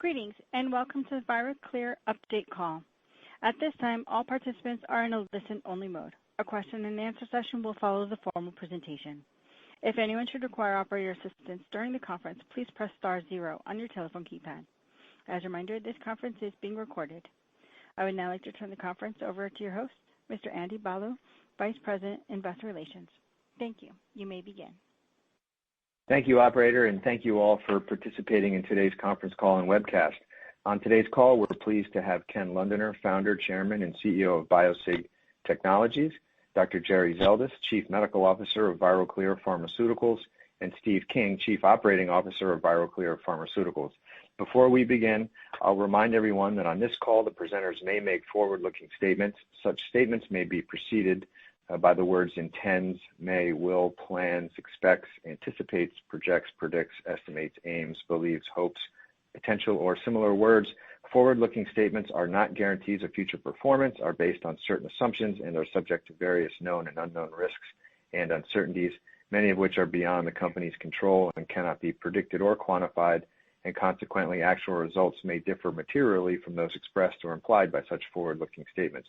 Greetings, and welcome to the ViralClear update call. At this time, all participants are in a listen-only mode. A question-and-answer session will follow the formal presentation. If anyone should require operator assistance during the conference, please press star 0 on your telephone keypad. As a reminder, this conference is being recorded. I would now like to turn the conference over to your host, Mr. Andy Balu, Vice President, Investor Relations. Thank you. You may begin. Thank you, operator, and thank you all for participating in today's conference call and webcast. On today's call, we're pleased to have Ken Londoner, Founder, Chairman, and CEO of BioSig Technologies, Dr. Jerry Zeldis, Chief Medical Officer of ViralClear Pharmaceuticals, and Steve King, Chief Operating Officer of ViralClear Pharmaceuticals. Before we begin, I'll remind everyone that on this call, the presenters may make forward-looking statements. Such statements may be preceded by the words intends, may, will, plans, expects, anticipates, projects, predicts, estimates, aims, believes, hopes, potential, or similar words. Forward-looking statements are not guarantees of future performance, are based on certain assumptions, and are subject to various known and unknown risks and uncertainties, many of which are beyond the company's control and cannot be predicted or quantified, and consequently actual results may differ materially from those expressed or implied by such forward-looking statements.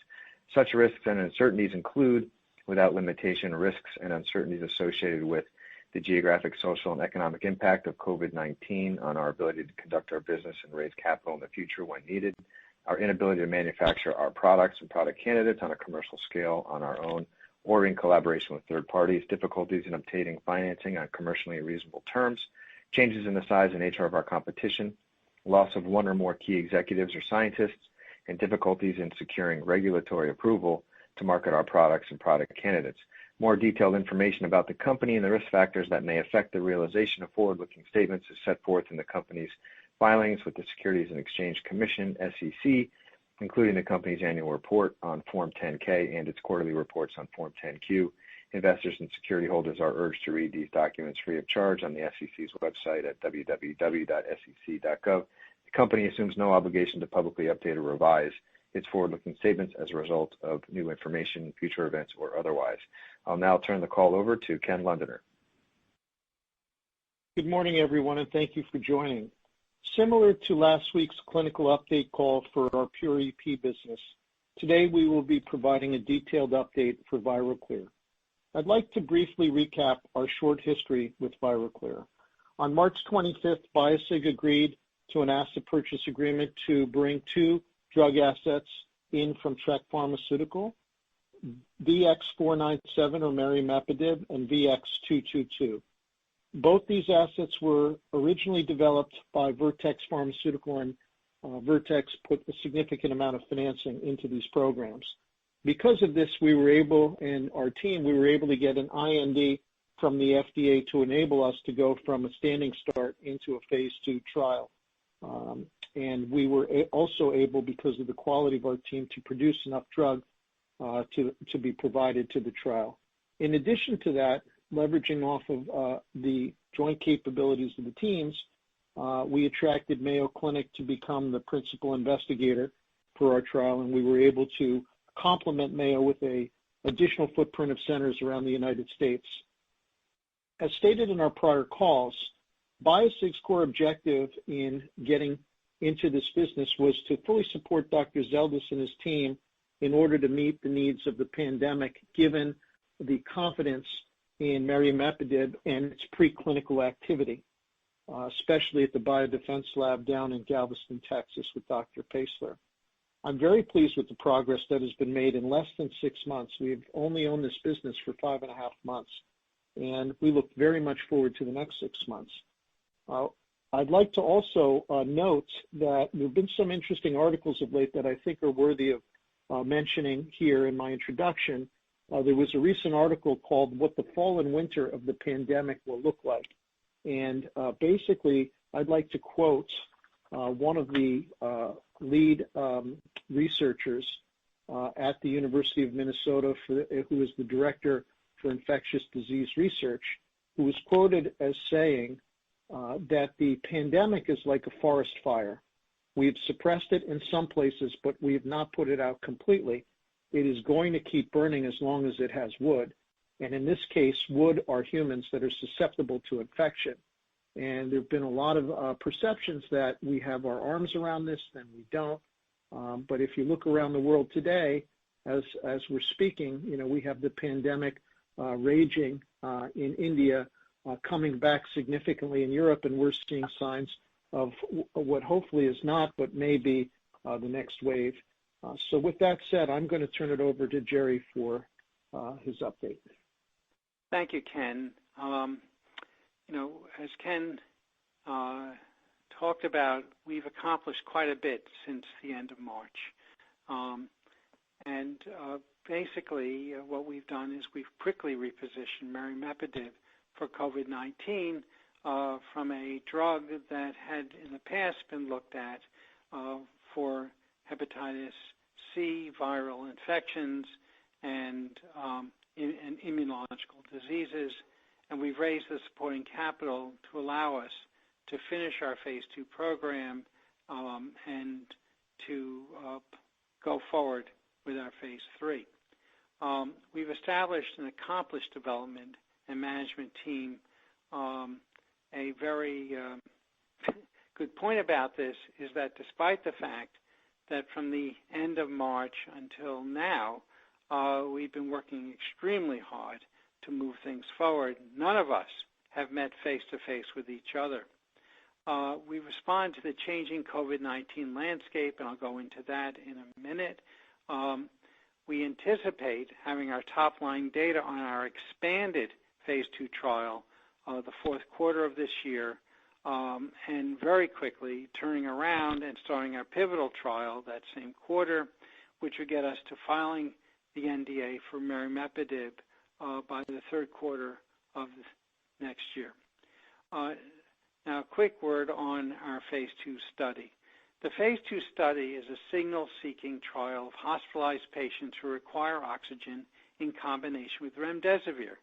Such risks and uncertainties include, without limitation, risks and uncertainties associated with the geographic, social, and economic impact of COVID-19 on our ability to conduct our business and raise capital in the future when needed, our inability to manufacture our products and product candidates on a commercial scale on our own or in collaboration with third parties, difficulties in obtaining financing on commercially reasonable terms, changes in the size and nature of our competition, loss of one or more key executives or scientists, and difficulties in securing regulatory approval to market our products and product candidates. More detailed information about the company and the risk factors that may affect the realization of forward-looking statements is set forth in the company's filings with the Securities and Exchange Commission, SEC, including the company's annual report on Form 10-K and its quarterly reports on Form 10-Q. Investors and security holders are urged to read these documents free of charge on the SEC's website at www.sec.gov. The company assumes no obligation to publicly update or revise its forward-looking statements as a result of new information, future events, or otherwise. I'll now turn the call over to Ken Londoner. Good morning, everyone, and thank you for joining. Similar to last week's clinical update call for our Pure EP business, today we will be providing a detailed update for ViralClear. I'd like to briefly recap our short history with ViralClear. On March 25th, BioSig agreed to an asset purchase agreement to bring two drug assets in from Trek Pharmaceutical, VX497 or marimepidine and VX222. Both these assets were originally developed by Vertex Pharmaceutical, and Vertex put a significant amount of financing into these programs. Because of this, we were able to get an IND from the FDA to enable us to go from a standing start into a phase 2 trial. And we were also able, because of the quality of our team, to produce enough drug to be provided to the trial. In addition to that, leveraging off of the joint capabilities of the teams, we attracted Mayo Clinic to become the principal investigator for our trial, and we were able to complement Mayo with an additional footprint of centers around the United States. As stated in our prior calls, BioSig's core objective in getting into this business was to fully support Dr. Zeldis and his team in order to meet the needs of the pandemic, given the confidence in marimepidine and its preclinical activity, especially at the Biodefense Lab down in Galveston, Texas, with Dr. Paisler. I'm very pleased with the progress that has been made in less than 6 months. We've only owned this business for 5.5 months, and we look very much forward to the next 6 months. I'd like to also note that there have been some interesting articles of late that I think are worthy of mentioning here in my introduction. There was a recent article called "What the Fall and Winter of the Pandemic Will Look Like." And basically, I'd like to quote one of the lead researchers at the University of Minnesota, who is the director for infectious disease research, who was quoted as saying, that the pandemic is like a forest fire. We've suppressed it in some places, but we have not put it out completely. It is going to keep burning as long as it has wood. And in this case, wood are humans that are susceptible to infection. And there have been a lot of perceptions that we have our arms around this, then we don't. But if you look around the world today, as we're speaking, we have the pandemic raging in India, coming back significantly in Europe, and we're seeing signs of what hopefully is not, but may be the next wave. So with that said, I'm going to turn it over to Jerry for his update. Thank you, Ken. As Ken talked about, we've accomplished quite a bit since the end of March. Basically, what we've done is we've quickly repositioned marimepidine for COVID-19 from a drug that had in the past been looked at for hepatitis C, viral infections, and immunological diseases. And we've raised the supporting capital to allow us to finish our phase 2 program and to go forward with our phase 3. We've established an accomplished development and management team. A very good point about this is that despite the fact that from the end of March until now, we've been working extremely hard to move things forward, none of us have met face-to-face with each other. We respond to the changing COVID-19 landscape, and I'll go into that in a minute. We anticipate having our top-line data on our expanded phase 2 trial the fourth quarter of this year, and very quickly turning around and starting our pivotal trial that same quarter, which would get us to filing the NDA for marimepidine by the third quarter of next year. Now, a quick word on our phase 2 study. The phase 2 study is a signal-seeking trial of hospitalized patients who require oxygen in combination with remdesivir.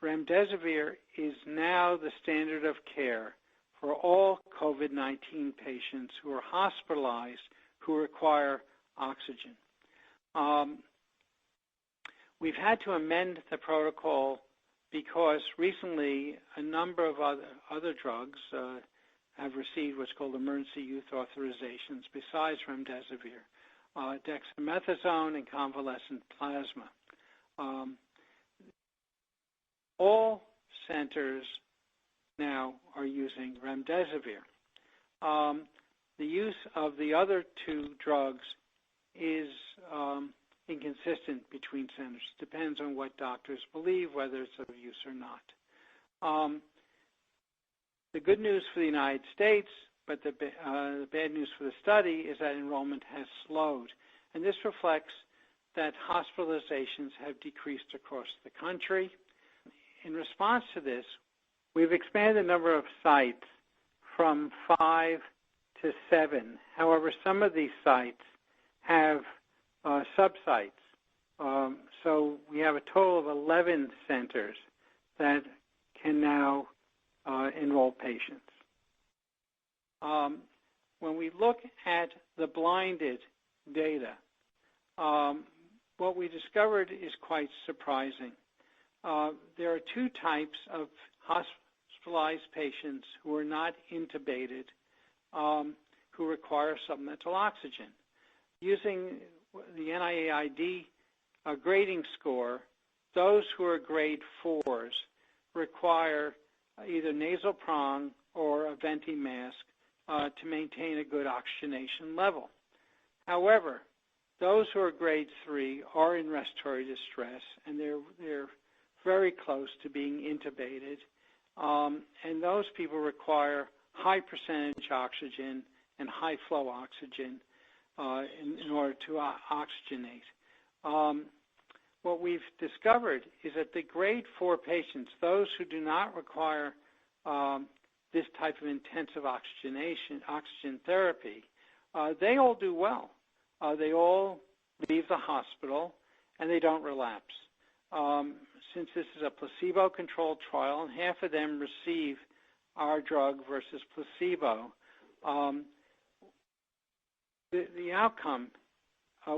Remdesivir is now the standard of care for all COVID-19 patients who are hospitalized who require oxygen. We've had to amend the protocol because recently a number of other drugs have received what's called emergency use authorizations besides remdesivir, dexamethasone and convalescent plasma. All centers now are using remdesivir. The use of the other two drugs is inconsistent between centers. Depends on what doctors believe, whether it's of use or not. The good news for the United States, but the bad news for the study is that enrollment has slowed. And this reflects that hospitalizations have decreased across the country. In response to this, we've expanded the number of sites from 5 to 7. However, some of these sites have sub-sites. So we have a total of 11 centers that can now enroll patients. When we look at the blinded data, what we discovered is quite surprising. There are two types of hospitalized patients who are not intubated who require supplemental oxygen. Using the NIAID grading score, those who are grade 4s require either nasal prong or a venting mask to maintain a good oxygenation level. However, those who are grade 3 are in respiratory distress, and they're very close to being intubated, and those people require high percentage oxygen and high flow oxygen in order to oxygenate. What we've discovered is that the grade 4 patients, those who do not require this type of intensive oxygen therapy, they all do well. They all leave the hospital and they don't relapse. Since this is a placebo-controlled trial and half of them receive our drug versus placebo, the outcome,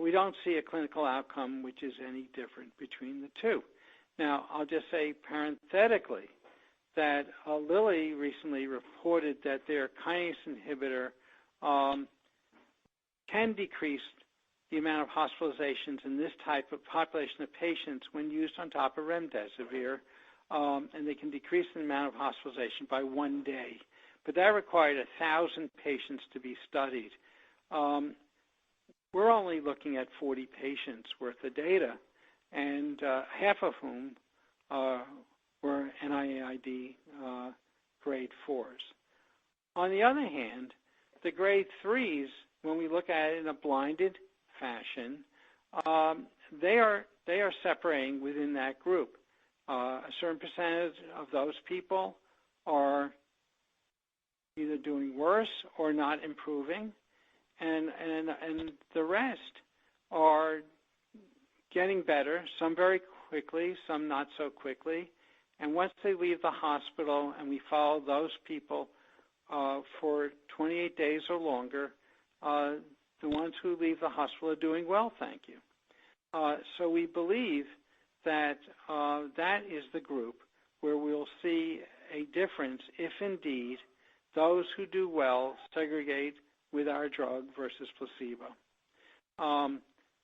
we don't see a clinical outcome which is any different between the two. Now, I'll just say parenthetically that Lilly recently reported that their kinase inhibitor can decrease the amount of hospitalizations in this type of population of patients when used on top of remdesivir, and they can decrease the amount of hospitalization by 1 day. But that required 1,000 patients to be studied. We're only looking at 40 patients worth of data, and half of whom were NIAID grade 4s. On the other hand, the grade 3s, when we look at it in a blinded fashion, they are separating within that group. A certain percentage of those people are either doing worse or not improving, and the rest are getting better, some very quickly, some not so quickly. And once they leave the hospital and we follow those people for 28 days or longer, the ones who leave the hospital are doing well, thank you. So we believe that that is the group where we'll see a difference if indeed those who do well segregate with our drug versus placebo.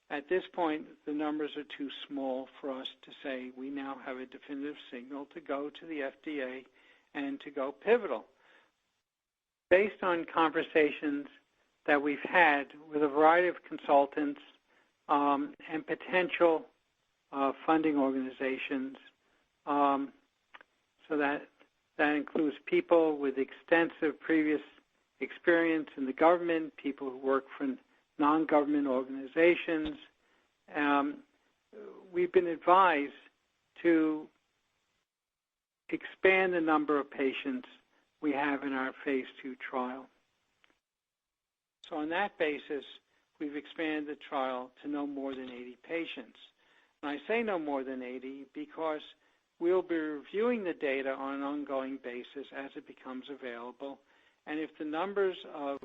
At this point, the numbers are too small for us to say we now have a definitive signal to go to the FDA and to go pivotal. Based on conversations that we've had with a variety of consultants and potential funding organizations, so that includes people with extensive previous experience in the government, people who work for non-government organizations. We've been advised to expand the number of patients we have in our phase 2 trial. So on that basis, we've expanded the trial to no more than 80 patients. And I say no more than 80 because we'll be reviewing the data on an ongoing basis as it becomes available. And if the numbers of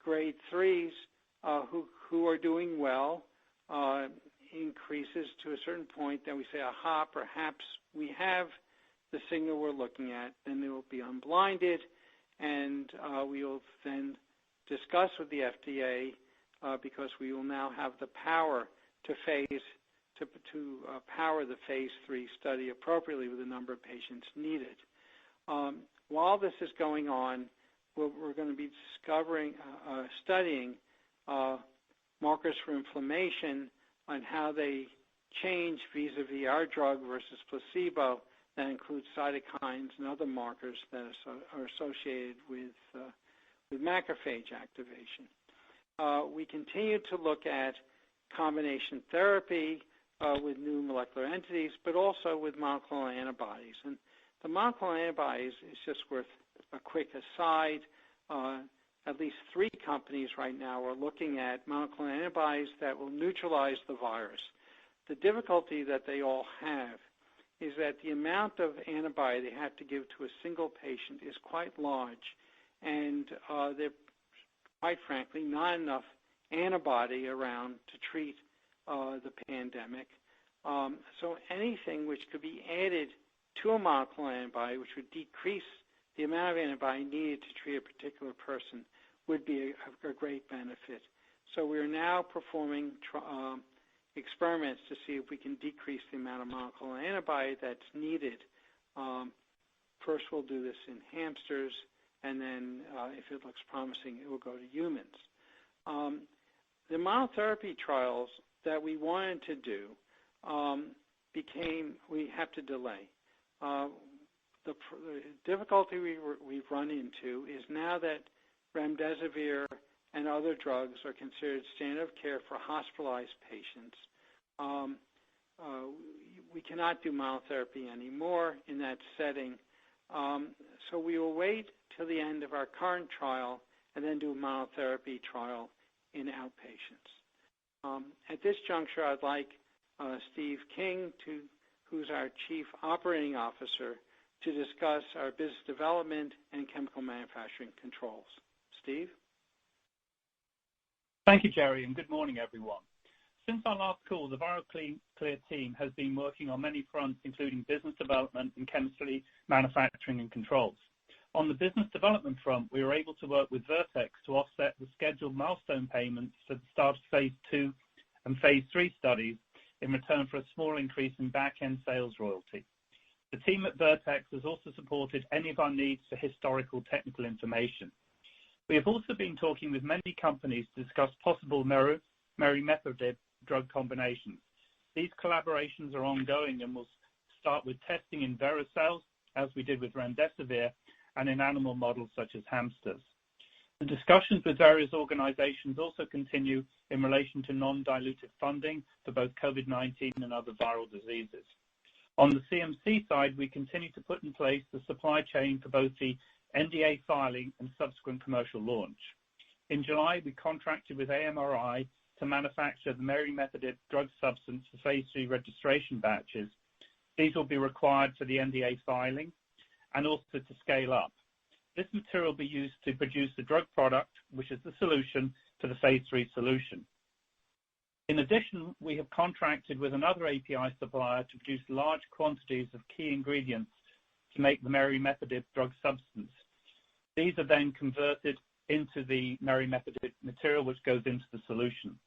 grade 3s who are doing well increases to a certain point, then we say, aha, perhaps we have the signal we're looking at, then it will be unblinded, and we will then discuss with the FDA because we will now have the power to power the phase 3 study appropriately with the number of patients needed. While this is going on, we're going to be studying markers for inflammation and how they change vis-a-vis our drug versus placebo. That includes cytokines and other markers that are associated with macrophage activation. We continue to look at combination therapy with new molecular entities, but also with monoclonal antibodies. And the monoclonal antibodies is just worth a quick aside. At least 3 companies right now are looking at monoclonal antibodies that will neutralize the virus. The difficulty that they all have is that the amount of antibody they have to give to a single patient is quite large, and there's quite frankly not enough antibody around to treat the pandemic. So anything which could be added to a monoclonal antibody, which would decrease the amount of antibody needed to treat a particular person, would be a great benefit. So we're now performing experiments to see if we can decrease the amount of monoclonal antibody that's needed. First, we'll do this in hamsters, and then if it looks promising, it will go to humans. The monotherapy trials that we wanted to do we have to delay. The difficulty we've run into is now that remdesivir and other drugs are considered standard of care for hospitalized patients, we cannot do monotherapy anymore in that setting. So we will wait till the end of our current trial and then do a monotherapy trial in outpatients. At this juncture, I'd like Steve King, who's our Chief Operating Officer, to discuss our business development and chemical manufacturing controls. Steve? Thank you, Jerry, and good morning, everyone. Since our last call, the ViralClear team has been working on many fronts, including business development and chemistry, manufacturing, and controls. On the business development front, we were able to work with Vertex to offset the scheduled milestone payments for the start of phase 2 and phase 3 studies in return for a small increase in back-end sales royalty. The team at Vertex has also supported any of our needs for historical technical information. We have also been talking with many companies to discuss possible merimepidib drug combinations. These collaborations are ongoing and will start with testing in VeriCells, as we did with remdesivir, and in animal models such as hamsters. The discussions with various organizations also continue in relation to non-dilutive funding for both COVID-19 and other viral diseases. On the CMC side, we continue to put in place the supply chain for both the NDA filing and subsequent commercial launch. In July, we contracted with AMRI to manufacture the merimepidib drug substance for phase 3 registration batches. These will be required for the NDA filing and also to scale up. This material will be used to produce the drug product, which is the solution for the phase 3 solution. In addition, we have contracted with another API supplier to produce large quantities of key ingredients to make the merimepidib drug substance. These are then converted into the merimepidib material, which goes into the solution.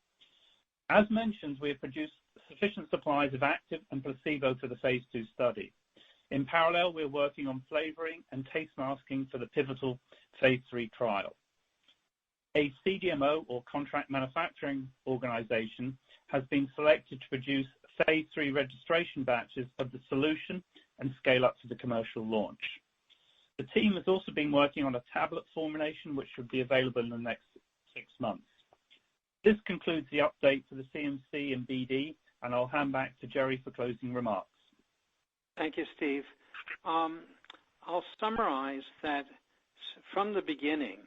As mentioned, we have produced sufficient supplies of active and placebo for the phase 2 study. In parallel, we're working on flavoring and taste masking for the pivotal phase 3 trial. A CDMO, or contract manufacturing organization, has been selected to produce phase 3 registration batches of the solution and scale up to the commercial launch. The team has also been working on a tablet formulation, which should be available in the next 6 months. This concludes the update for the CMC and BD, and I'll hand back to Jerry for closing remarks. Thank you, Steve. I'll summarize that from the beginning,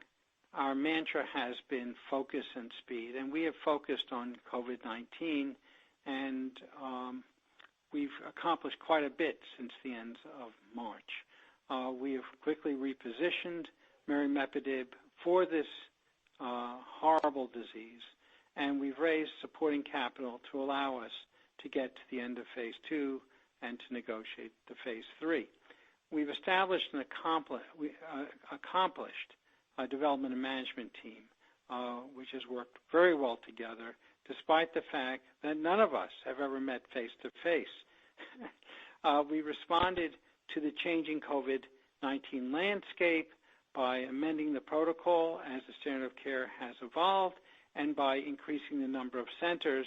our mantra has been focus and speed, and we have focused on COVID-19, and we've accomplished quite a bit since the end of March. We have quickly repositioned merimepidib for this horrible disease, and we've raised supporting capital to allow us to get to the end of phase 2 and to negotiate the phase 3. We've established an accomplished development and management team, which has worked very well together, despite the fact that none of us have ever met face-to-face. We responded to the changing COVID-19 landscape by amending the protocol as the standard of care has evolved, and by increasing the number of centers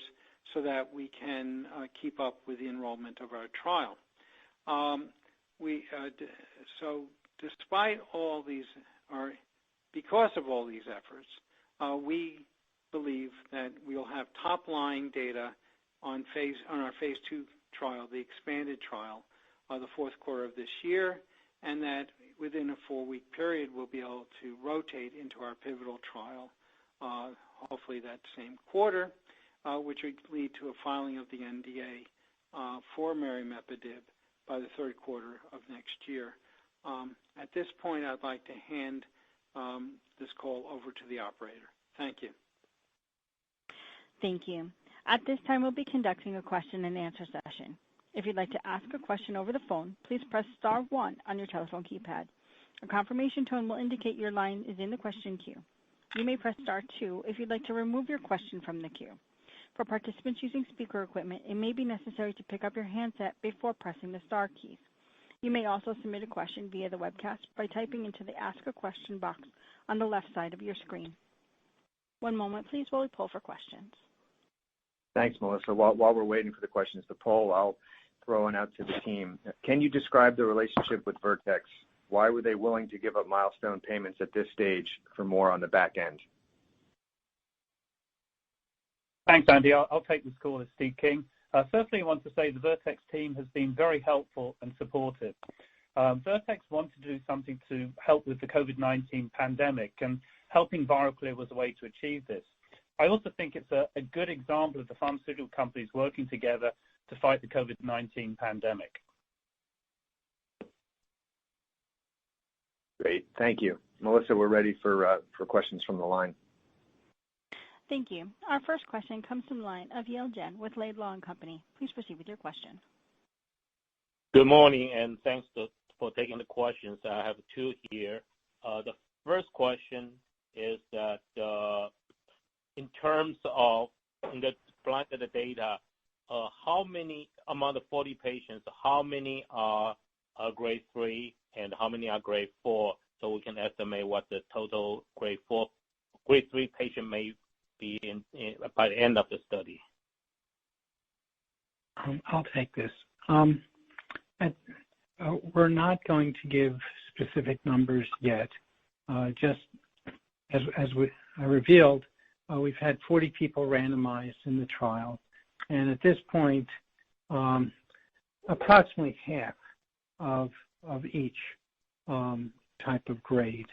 so that we can keep up with the enrollment of our trial. So despite all these, or because of all these efforts, we believe that we'll have top-line data on our phase 2 trial, the expanded trial, the fourth quarter of this year, and that within a 4-week period we'll be able to rotate into our pivotal trial, hopefully that same quarter, which would lead to a filing of the NDA for merimepidib by the third quarter of next year. At this point, I'd like to hand this call over to the operator. Thank you. Thank you. At this time, we'll be conducting a question and answer session. If you'd like to ask a question over the phone, please press star 1 on your telephone keypad. A confirmation tone will indicate your line is in the question queue. You may press star 2 if you'd like to remove your question from the queue. For participants using speaker equipment, it may be necessary to pick up your handset before pressing the star keys. You may also submit a question via the webcast by typing into the Ask a Question box on the left side of your screen. One moment, please, while we poll for questions. Thanks, Melissa. While we're waiting for the questions to poll, I'll throw one out to the team. Can you describe the relationship with Vertex? Why were they willing to give up milestone payments at this stage for more on the back end? Thanks, Andy. I'll take this call as Steve King. Firstly, I want to say the Vertex team has been very helpful and supportive. Vertex wanted to do something to help with the COVID-19 pandemic, and helping ViralClear was a way to achieve this. I also think it's a good example of the pharmaceutical companies working together to fight the COVID-19 pandemic. Great, thank you. Melissa, we're ready for questions from the line. Thank you. Our first question comes from the line of Yale Jen with Laidlaw & Company. Please proceed with your question. Good morning, and thanks for taking the questions. I have two here. The first question is that in terms of the blinded data, how many among the 40 patients, how many are grade 3 and how many are grade 4, so we can estimate what the total grade 3 patient may be in by the end of the study? I'll take this. We're not going to give specific numbers yet. Just as I revealed, we've had 40 people randomized in the trial, and at this point, approximately half of each type of grade.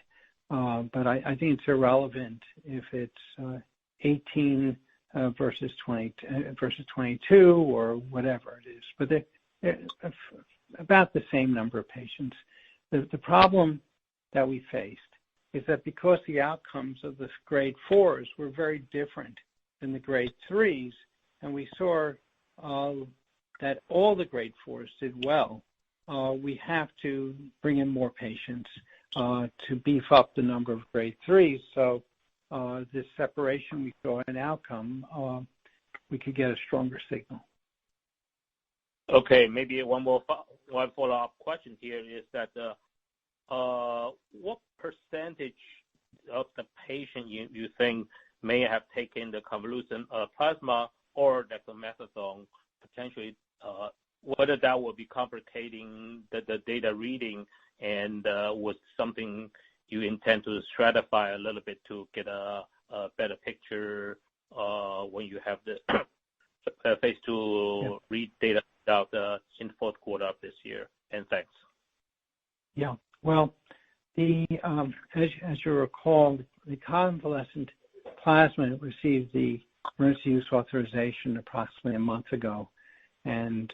But I think it's irrelevant if it's 18 versus 20 versus 22 or whatever it is. But they're about the same number of patients. The problem that we faced is that because the outcomes of the grade 4s were very different than the grade 3s, and we saw that all the grade 4s did well, we have to bring in more patients to beef up the number of grade 3s. So this separation we saw in outcome, we could get a stronger signal. Okay, maybe one follow-up question here is that what percentage of the patient you think may have taken the convalescent plasma or dexamethasone, potentially, whether that would be complicating the data reading, and was something you intend to stratify a little bit to get a better picture when you have the phase 2 read data out in the fourth quarter of this year? And thanks. Yeah. Well, as you recall, the convalescent plasma received the emergency use authorization approximately a month ago, and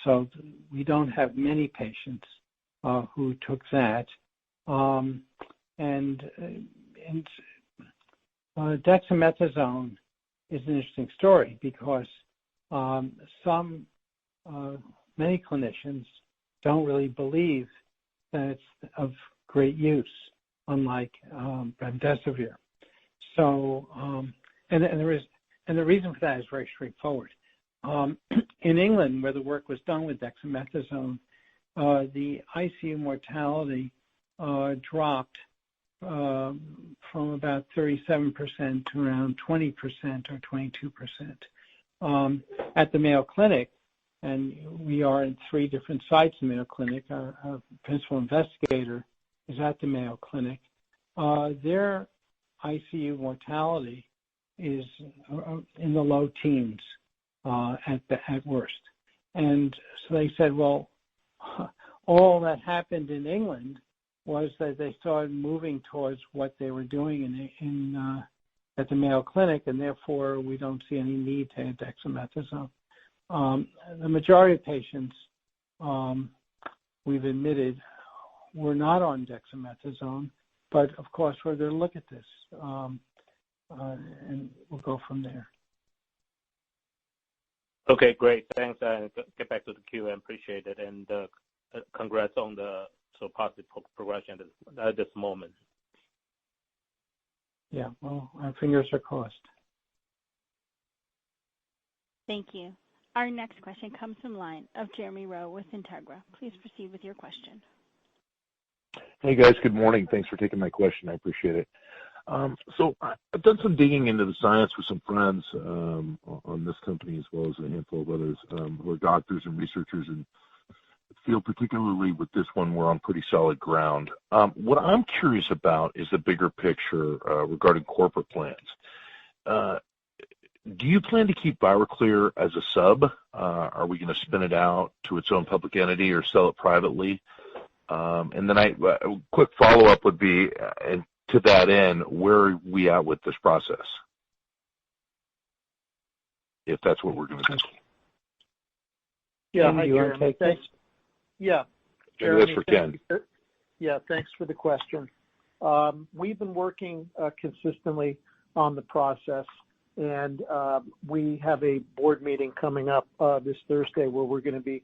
so we don't have many patients who took that. And dexamethasone is an interesting story because many clinicians don't really believe that it's of great use, unlike remdesivir. So, and the reason for that is very straightforward. In England, where the work was done with dexamethasone, the ICU mortality dropped from about 37% to around 20% or 22%. At the Mayo Clinic, and we are in 3 different sites in Mayo Clinic, our principal investigator is at the Mayo Clinic, their ICU mortality is in the low teens at worst. And so they said, well, all that happened in England was that they started moving towards what they were doing at the Mayo Clinic, and therefore we don't see any need to add dexamethasone. The majority of patients we've admitted were not on dexamethasone, but of course we're going to look at this, and we'll go from there. Okay, great. Thanks. Get back to the queue. I appreciate it, and congrats on the positive progression at this moment. Yeah, well, our fingers are crossed. Thank you. Our next question comes from the line of Jeremy Rowe with Integra. Please proceed with your question. Hey guys, good morning. Thanks for taking my question. I appreciate it. So I've done some digging into the science with some friends on this company, as well as a handful of others who are doctors and researchers, and feel particularly with this one we're on pretty solid ground. What I'm curious about is the bigger picture regarding corporate plans. Do you plan to keep ViralClear as a sub? Are we going to spin it out to its own public entity or sell it privately? And then a quick follow-up would be, to that end, where are we at with this process? If that's what we're going to do. Yeah, hi, Jeremy. Thanks. Yeah. Jeremy, that's for Ken. Yeah, thanks for the question. we've been working consistently on the process, and we have a board meeting coming up this Thursday where we're going to be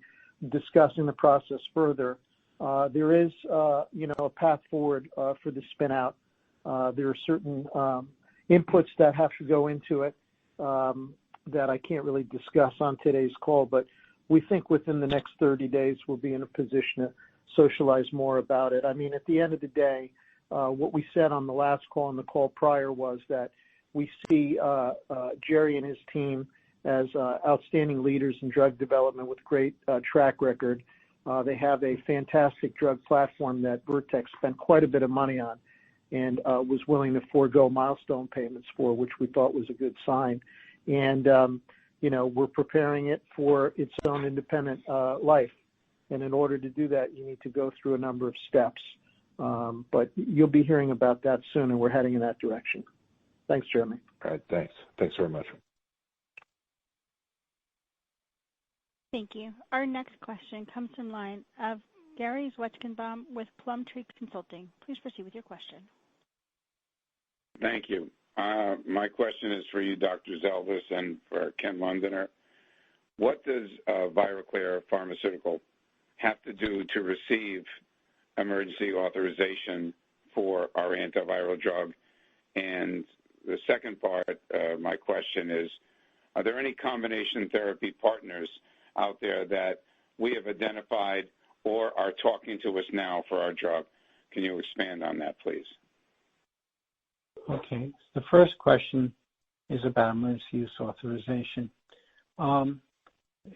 discussing the process further. There is, a path forward for the spin out. There are certain inputs that have to go into it that I can't really discuss on today's call, but we think within the next 30 days we'll be in a position to socialize more about it. I mean, at the end of the day, what we said on the last call and the call prior was that we see Jerry and his team as outstanding leaders in drug development with great track record. They have a fantastic drug platform that Vertex spent quite a bit of money on and was willing to forego milestone payments for, which we thought was a good sign. And, we're preparing it for its own independent life. And in order to do that, you need to go through a number of steps. But you'll be hearing about that soon, and we're heading in that direction. Thanks, Jeremy. All right, thanks. Thanks very much. Thank you. Our next question comes from line of Gary Zwetchkenbaum with Plum Tree Consulting. Please proceed with your question. Thank you. My question is for you, Dr. Zelvis, and for Ken Londoner. What does ViralClear Pharmaceutical have to do to receive emergency authorization for our antiviral drug? And the second part, my question is, are there any combination therapy partners out there that we have identified or are talking to us now for our drug? Can you expand on that, please? Okay. The first question is about emergency use authorization.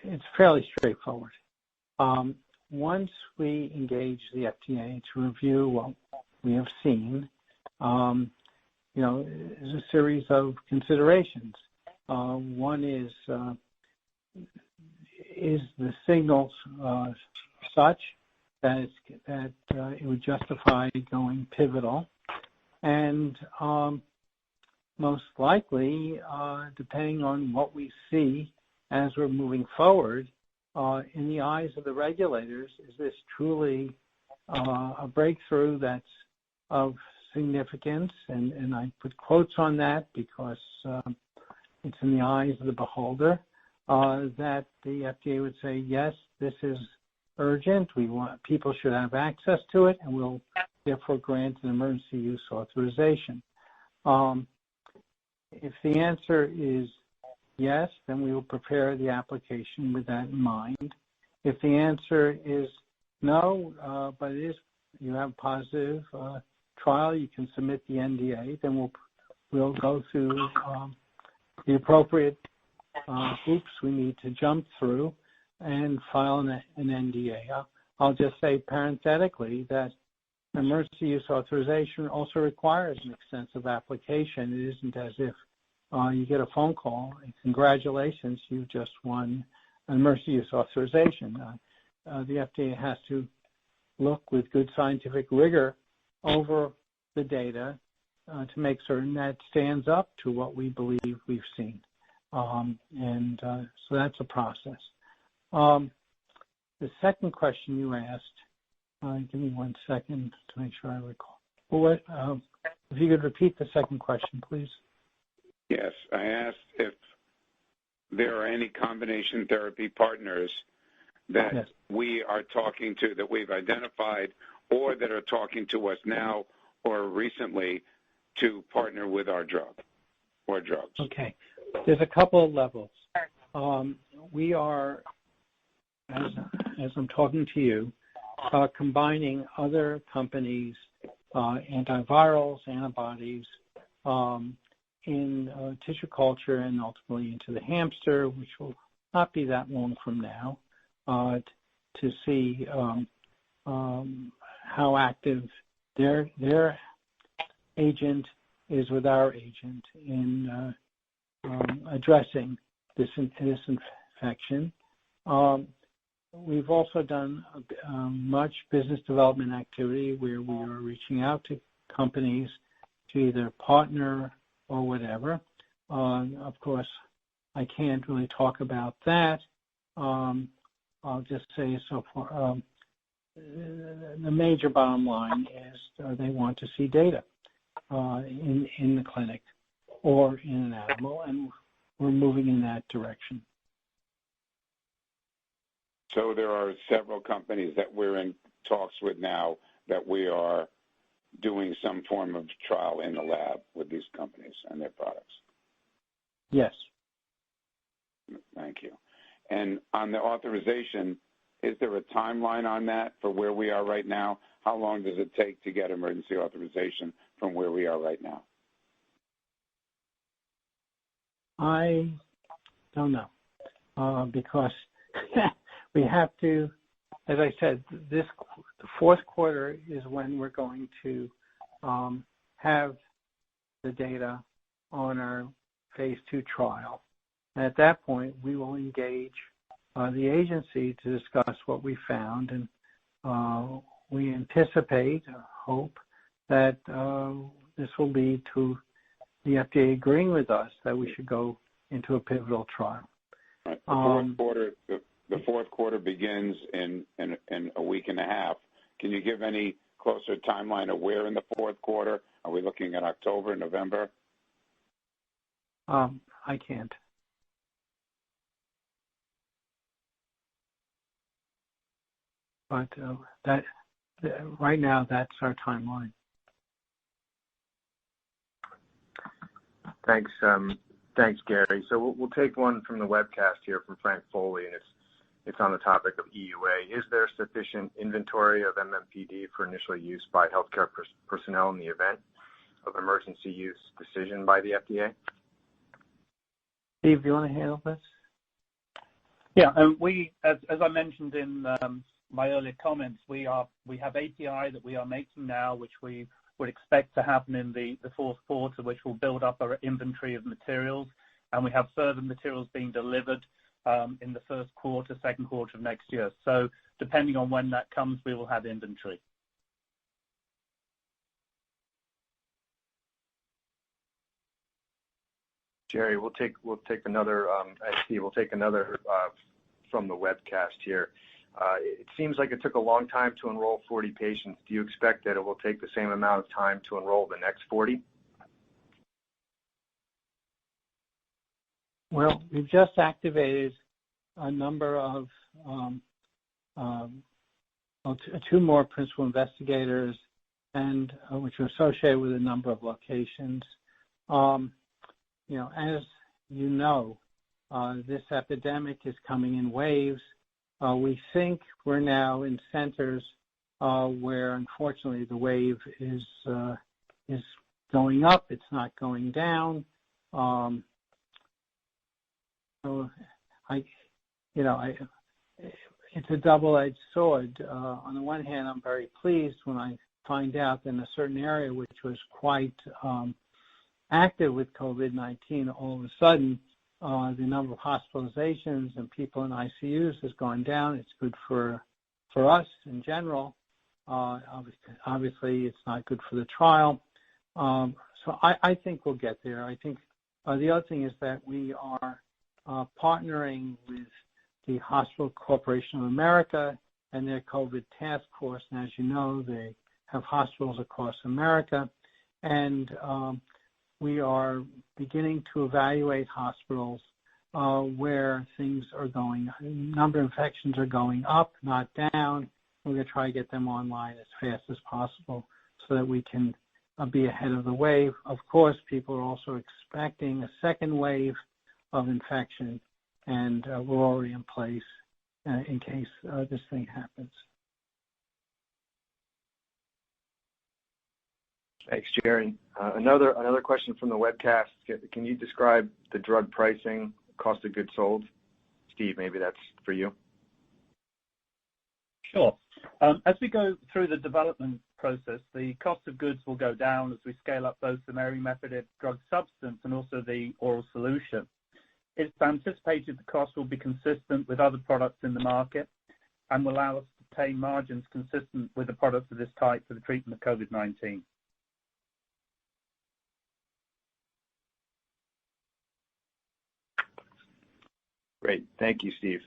It's fairly straightforward. Once we engage the FDA to review what we have seen, there's a series of considerations. One is the signals such that it would justify going pivotal? And most likely, depending on what we see as we're moving forward, in the eyes of the regulators, is this truly a breakthrough that's of significance? And I put quotes on that because it's in the eyes of the beholder, that the FDA would say, yes, this is urgent. People should have access to it, and we'll therefore grant an emergency use authorization. If the answer is yes, then we will prepare the application with that in mind. If the answer is no, but you have positive trial, you can submit the NDA, then we'll go through the appropriate hoops we need to jump through and file an NDA. I'll just say parenthetically that emergency use authorization also requires an extensive application. It isn't as if you get a phone call and congratulations, you just won an emergency use authorization. The FDA has to look with good scientific rigor over the data to make certain that stands up to what we believe we've seen. So that's a process. The second question you asked, give me 1 second to make sure I recall. Well, if you could repeat the second question, please. Yes, I asked if there are any combination therapy partners that we are talking to, that we've identified, or that are talking to us now or recently to partner with our drug or drugs. Okay. There's a couple of levels. We are, as I'm talking to you, combining other companies' antivirals, antibodies, in tissue culture and ultimately into the hamster, which will not be that long from now, to see how active their agent is with our agent in addressing this infection. We've also done much business development activity where we are reaching out to companies to either partner or whatever. Of course, I can't really talk about that. I'll just say so far the major bottom line is they want to see data in the clinic or in an animal, and we're moving in that direction. So there are several companies that we're in talks with now that we are doing some form of trial in the lab with these companies and their products. Yes. Thank you. And on the authorization, is there a timeline on that for where we are right now? How long does it take to get emergency authorization from where we are right now? I don't know because we have to, as I said, the fourth quarter is when we're going to have the data on our phase 2 trial. And at that point, we will engage the agency to discuss what we found, and we anticipate, hope, that this will lead to the FDA agreeing with us that we should go into a pivotal trial. Right. The fourth quarter begins in a week and a half. Can you give any closer timeline of where in the fourth quarter? Are we looking at October, November? I can't. But right now, that's our timeline. Thanks, Gary. So we'll take one from the webcast here from Frank Foley, and it's on the topic of EUA. Is there sufficient inventory of MMPD for initial use by healthcare personnel in the event of emergency use decision by the FDA? Steve, do you want to handle this? Yeah, we, as I mentioned in my earlier comments, we have API that we are making now, which we would expect to happen in the fourth quarter, which will build up our inventory of materials, and we have further materials being delivered in the first quarter, second quarter of next year. So depending on when that comes, we will have inventory. Jerry, we'll take another. Steve, we'll take another from the webcast here. It seems like it took a long time to enroll 40 patients. Do you expect that it will take the same amount of time to enroll the next 40? Well, we've just activated a number of two more principal investigators, and which are associated with a number of locations. As you know, this epidemic is coming in waves. We think we're now in centers where, unfortunately, the wave is going up. It's not going down. So it's a double-edged sword. On the one hand, I'm very pleased when I find out that in a certain area which was quite active with COVID-19, all of a sudden, the number of hospitalizations and people in ICUs has gone down. It's good for us in general. Obviously, it's not good for the trial. So I think we'll get there. I think the other thing is that we are partnering with the Hospital Corporation of America and their COVID task force. And as you know, they have hospitals across America. And we are beginning to evaluate hospitals where things are going, number of infections are going up, not down. We're going to try to get them online as fast as possible so that we can be ahead of the wave. Of course, people are also expecting a second wave of infection, and we're already in place in case this thing happens. Thanks, Jerry. Another question from the webcast. Can you describe the drug pricing, cost of goods sold? Steve, maybe that's for you. Sure. As we go through the development process, the cost of goods will go down as we scale up both the Mary-methaded drug substance and also the oral solution. It's anticipated the cost will be consistent with other products in the market and will allow us to obtain margins consistent with the products of this type for the treatment of COVID-19. Great. Thank you, Steve.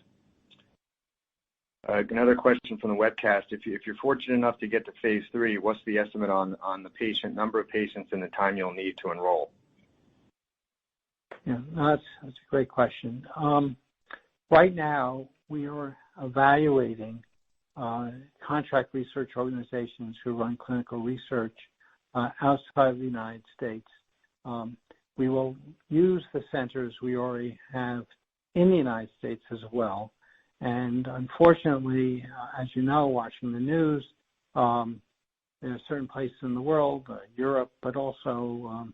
Another question from the webcast. If you're fortunate enough to get to phase 3, what's the estimate on the number of patients and the time you'll need to enroll? Yeah, that's a great question. Right now, we are evaluating contract research organizations who run clinical research outside of the United States. We will use the centers we already have in the United States as well. And unfortunately, as you know, watching the news, there are certain places in the world, Europe, but also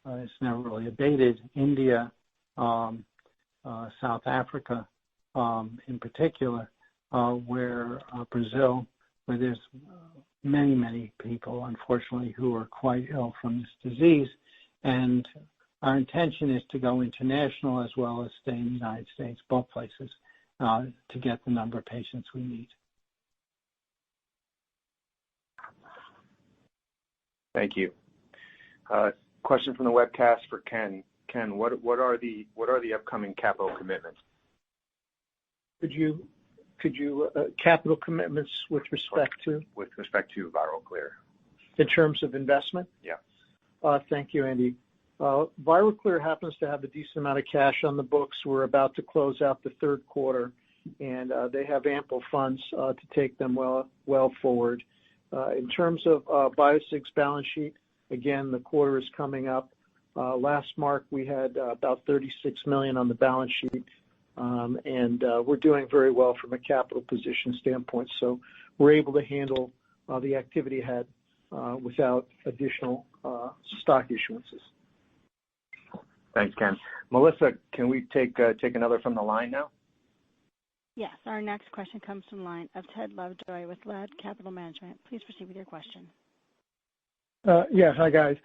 it's never really abated, India, South Africa in particular, where Brazil, where there's many, many people, unfortunately, who are quite ill from this disease. And our intention is to go international as well as stay in the United States, both places, to get the number of patients we need. Thank you. Question from the webcast for Ken. Ken, what are the upcoming capital commitments? Could you capital commitments with respect to? With respect to ViralClear. In terms of investment? Yeah. Thank you, Andy. ViralClear happens to have a decent amount of cash on the books. We're about to close out the third quarter, and they have ample funds to take them well forward. In terms of BioSig's balance sheet, again, the quarter is coming up. Last March, we had about $36 million on the balance sheet, and we're doing very well from a capital position standpoint. So we're able to handle the activity ahead without additional stock issuances. Thanks, Ken. Melissa, can we take another from the line now? Yes. Our next question comes from the line of Ted Lovejoy with Lad Capital Management. Please proceed with your question. Yeah. Hi, guys.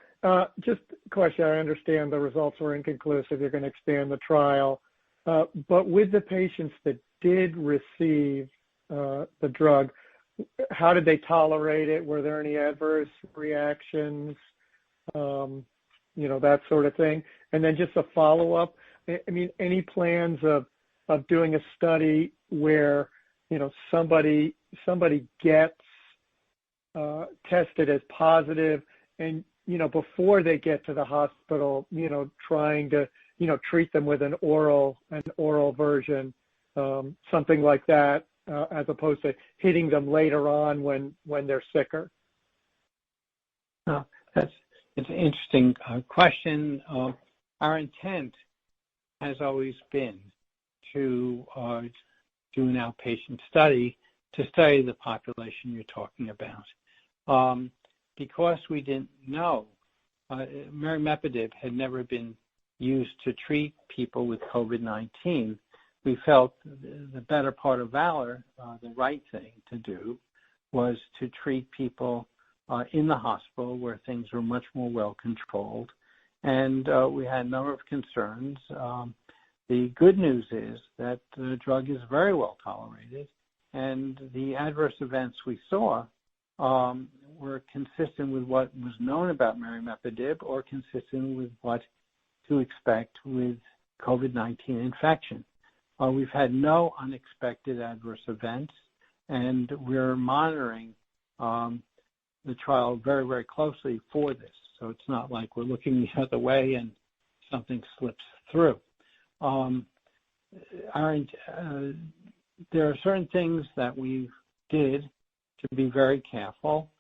Just a question. I understand the results were inconclusive. You're going to expand the trial. But with the patients that did receive the drug, how did they tolerate it? Were there any adverse reactions? That sort of thing. And then just a follow-up. I mean, any plans of doing a study where, somebody gets tested as positive and, before they get to the hospital, trying to, treat them with an oral version, something like that, as opposed to hitting them later on when they're sicker? It's an interesting question. Our intent has always been to do an outpatient study to study the population you're talking about. Because we didn't know, marimepidine had never been used to treat people with COVID-19, we felt the better part of valor, the right thing to do, was to treat people in the hospital where things were much more well controlled. And we had a number of concerns. The good news is that the drug is very well tolerated, and the adverse events we saw were consistent with what was known about marimepidine or consistent with what to expect with COVID-19 infection. We've had no unexpected adverse events, and we're monitoring the trial very, very closely for this. So it's not like we're looking the other way and something slips through. There are certain things that we did to be very careful,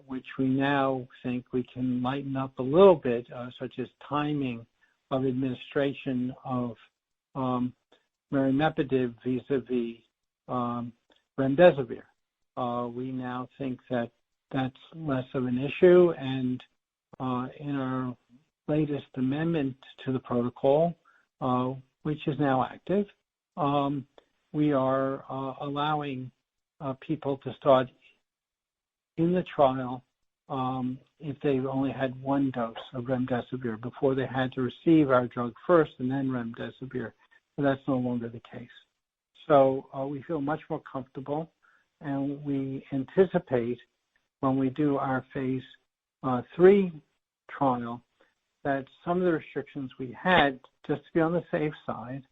which we now think we can lighten up a little bit, such as timing of administration of marimepidine vis-a-vis remdesivir. We now think that that's less of an issue, and in our latest amendment to the protocol, which is now active, we are allowing people to start in the trial if they've only had one dose of remdesivir before they had to receive our drug first and then remdesivir. But that's no longer the case. So we feel much more comfortable, and we anticipate when we do our phase 3 trial that some of the restrictions we had, just to be on the safe side,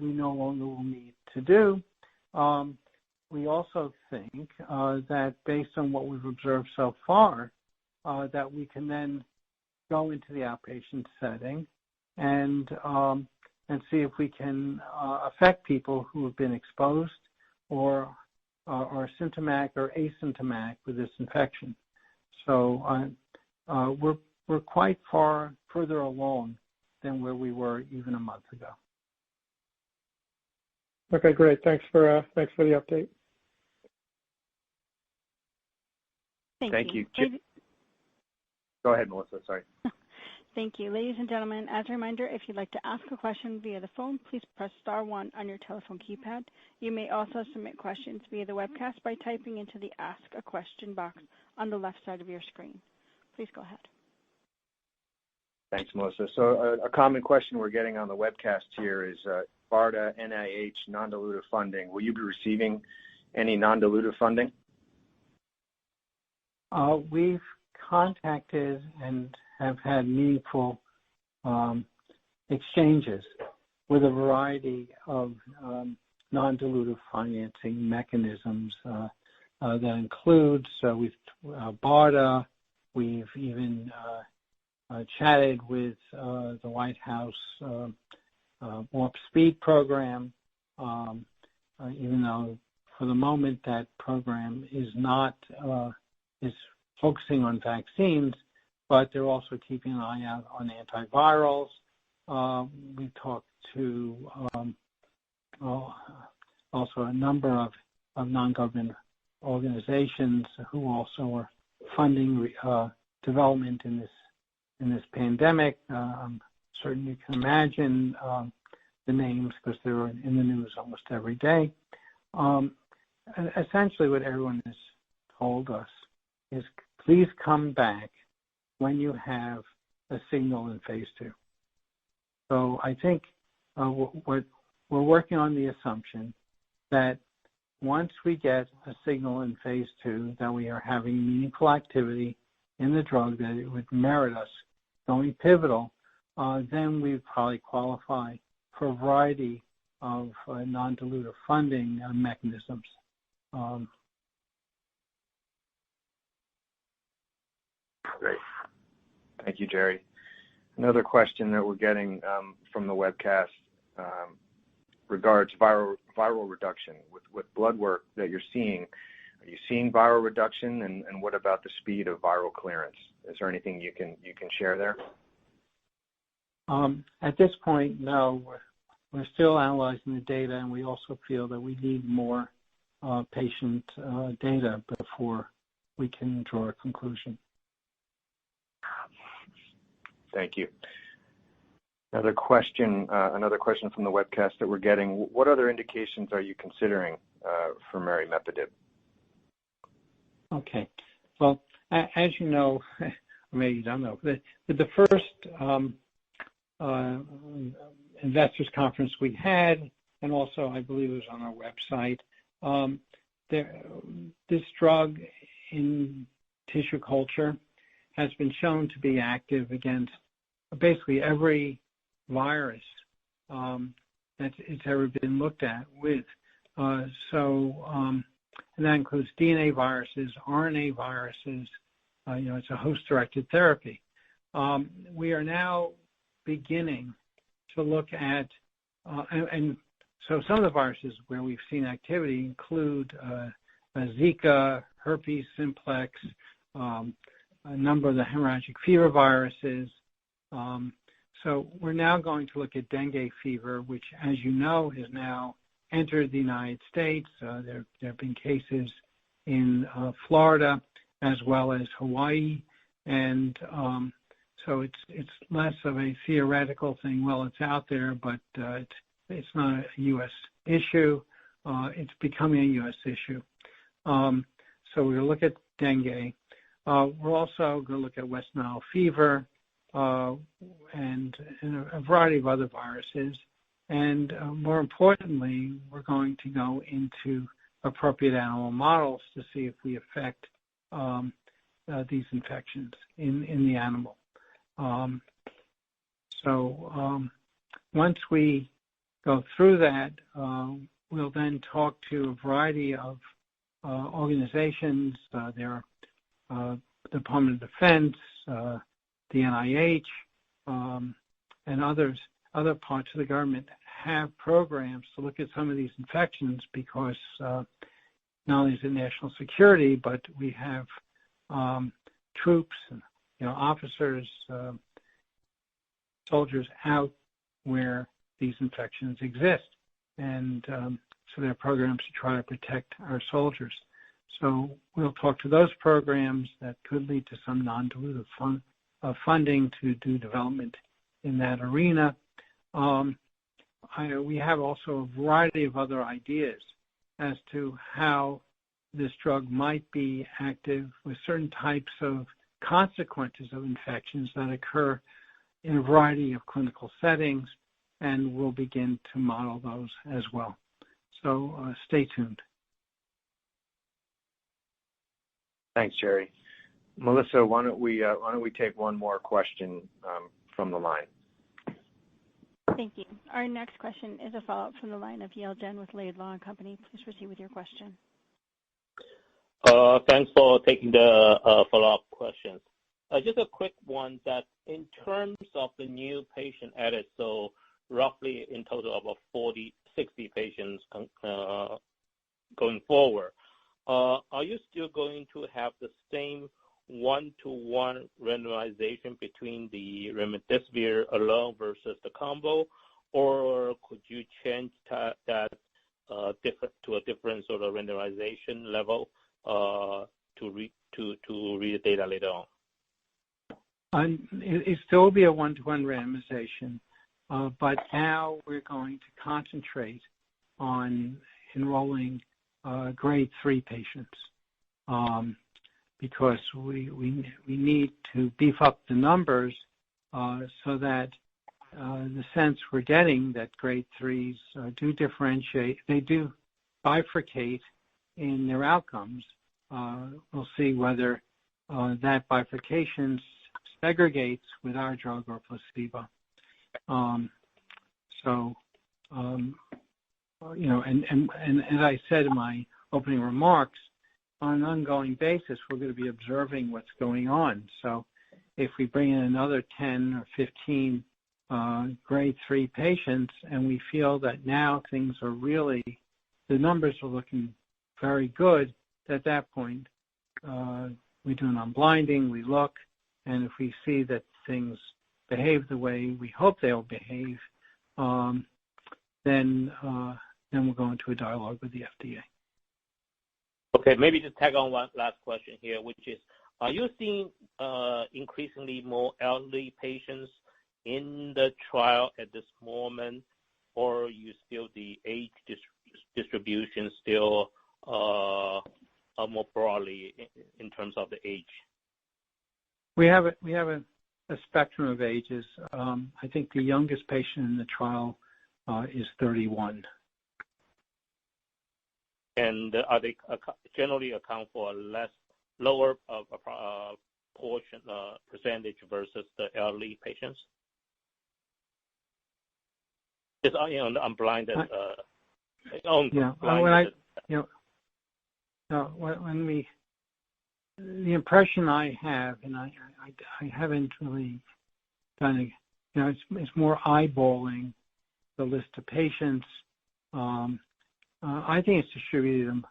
we no longer will need to do. we also think that based on what we've observed so far, that we can then go into the outpatient setting and see if we can affect people who have been exposed or are symptomatic or asymptomatic with this infection. So we're quite far further along than where we were even a month ago. Okay, great. Thanks for the update. Thank you. Go ahead, Melissa. Sorry. Thank you. Ladies and gentlemen, as a reminder, if you'd like to ask a question via the phone, please press star 1 on your telephone keypad. You may also submit questions via the webcast by typing into the Ask a Question box on the left side of your screen. Please go ahead. Thanks, Melissa. So a common question we're getting on the webcast here is BARDA, NIH, non-dilutive funding. Will you be receiving any non-dilutive funding? We've contacted and have had meaningful exchanges with a variety of non-dilutive financing mechanisms that includes BARDA. We've even chatted with the White House Warp Speed program, even though for the moment that program is not is focusing on vaccines, but they're also keeping an eye out on antivirals. We talked to also a number of non-government organizations who also are funding development in this pandemic. I'm certain you can imagine the names because they're in the news almost every day. Essentially what everyone has told us is please come back when you have a signal in phase 2. So I think we're working on the assumption that once we get a signal in phase 2 that we are having meaningful activity in the drug, that it would merit us going pivotal, then we would probably qualify for a variety of non-dilutive funding mechanisms. Great. Thank you, Jerry. Another question that we're getting from the webcast regards viral reduction. With blood work that you're seeing, are you seeing viral reduction, and what about the speed of viral clearance? Is there anything you can share there? At this point, no. We're still analyzing the data, and we also feel that we need more patient data before we can draw a conclusion. Thank you. Another question from the webcast that we're getting. What other indications are you considering for marimepidib? Okay. Well, as you know, or maybe you don't know, the first investors conference we had, and also I believe it was on our website, this drug in tissue culture has been shown to be active against basically every virus that it's ever been looked at with. And that includes DNA viruses, RNA viruses. It's a host-directed therapy. We are now beginning to look at, and so some of the viruses where we've seen activity include Zika, herpes simplex, a number of the hemorrhagic fever viruses. So we're now going to look at dengue fever, which, as you know, has now entered the United States. There have been cases in Florida as well as Hawaii, and so it's less of a theoretical thing. Well, it's out there, but it's not a U.S. issue. It's becoming a U.S. issue. So we're going to look at dengue. We're also going to look at West Nile fever and a variety of other viruses. And more importantly, we're going to go into appropriate animal models to see if we affect these infections in the animal. So once we go through that, we'll then talk to a variety of organizations. There are Department of Defense, the NIH, and other parts of the government have programs to look at some of these infections because not only is it national security, but we have troops, officers, soldiers out where these infections exist. And so there are programs to try to protect our soldiers. So we'll talk to those programs that could lead to some non-dilutive funding to do development in that arena. We have also a variety of other ideas as to how this drug might be active with certain types of consequences of infections that occur in a variety of clinical settings, and we'll begin to model those as well. So stay tuned. Thanks, Jerry. Melissa, why don't we take one more question from the line? Thank you. Our next question is a follow-up from the line of Yale Jen with Laidlaw & Company. Please proceed with your question. Thanks for taking the follow-up questions. Just a quick one that in terms of the new patient added, so roughly in total about 60 patients going forward, are you still going to have the same one-to-one randomization between the remdesivir alone versus the combo, or could you change that to a different sort of randomization level to read the data later on? It still will be a one-to-one randomization, but now we're going to concentrate on enrolling grade 3 patients because we need to beef up the numbers so that the sense we're getting that grade 3s do differentiate, they do bifurcate in their outcomes. We'll see whether that bifurcation segregates with our drug or placebo. And as I said in my opening remarks, on an ongoing basis, we're going to be observing what's going on. So if we bring in another 10 or 15 grade 3 patients and we feel that now things are really, the numbers are looking very good, at that point, we do an unblinding, we look, and if we see that things behave the way we hope they'll behave, then we'll go into a dialogue with the FDA. Okay, maybe just tag on one last question here, which is, are you seeing increasingly more elderly patients in the trial at this moment, or are you still the age distribution still more broadly in terms of the age? We have a spectrum of ages. I think the youngest patient in the trial is 31. And are they generally account for a lower portion percentage versus the elderly patients? Just unblinded. The impression I have, and I haven't really done it, it's more eyeballing the list of patients. I think it's distributed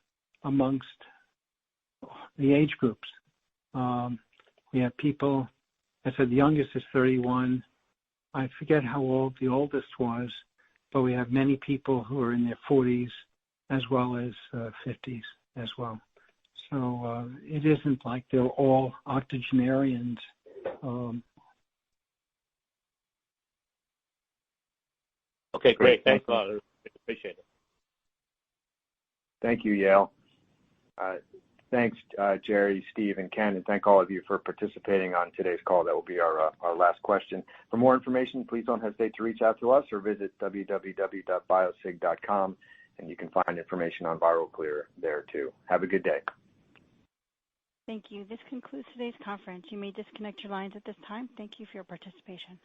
amongst the age groups. We have people, I said the youngest is 31. I forget how old the oldest was, but we have many people who are in their 40s as well as 50s as well. So it isn't like they're all octogenarians. Okay, great. Thanks a lot. Appreciate it. Thank you, Yale. Thanks, Jerry, Steve, and Ken, and thank all of you for participating on today's call. That will be our last question. For more information, please don't hesitate to reach out to us or visit www.biosig.com, and you can find information on ViralClear there too. Have a good day. Thank you. This concludes today's conference. You may disconnect your lines at this time. Thank you for your participation.